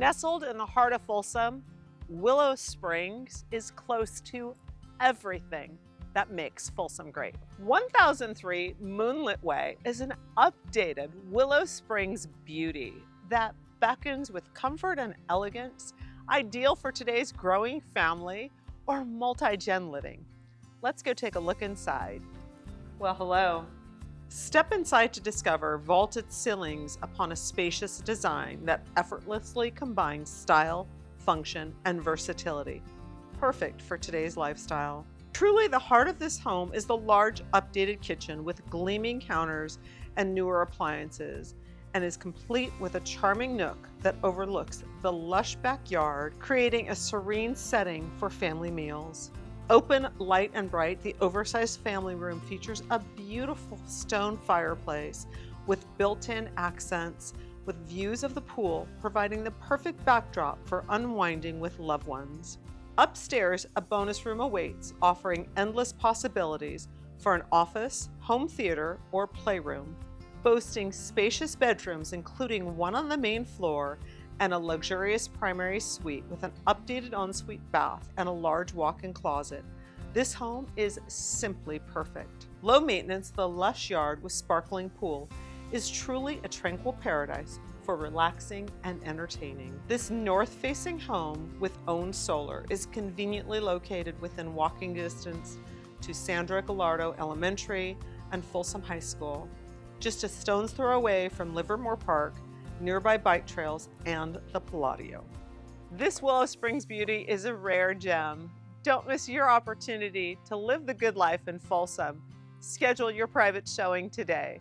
Nestled in the heart of Folsom, Willow Springs is close to everything that makes Folsom great. 1003 Moonlit Way is an updated Willow Springs beauty that beckons with comfort and elegance, ideal for today's growing family or multi-gen living. Let's go take a look inside. Well, hello. Step inside to discover vaulted ceilings upon a spacious design that effortlessly combines style, function, and versatility. Perfect for today's lifestyle. Truly, the heart of this home is the large updated kitchen with gleaming counters and newer appliances, and is complete with a charming nook that overlooks the lush backyard, creating a serene setting for family meals. Open, light, and bright, the oversized family room features a beautiful stone fireplace with built-in accents with views of the pool, providing the perfect backdrop for unwinding with loved ones. Upstairs, a bonus room awaits, offering endless possibilities for an office, home theater, or playroom, boasting spacious bedrooms including one on the main floor and a luxurious primary suite with an updated ensuite bath and a large walk-in closet. This home is simply perfect. Low maintenance, the lush yard with sparkling pool is truly a tranquil paradise for relaxing and entertaining. This north-facing home with owned solar is conveniently located within walking distance to Sandra Gallardo Elementary and Folsom High School, just a stone's throw away from Livermore Park, nearby bike trails, and the Palladio. This Willow Springs beauty is a rare gem. Don't miss your opportunity to live the good life in Folsom. Schedule your private showing today.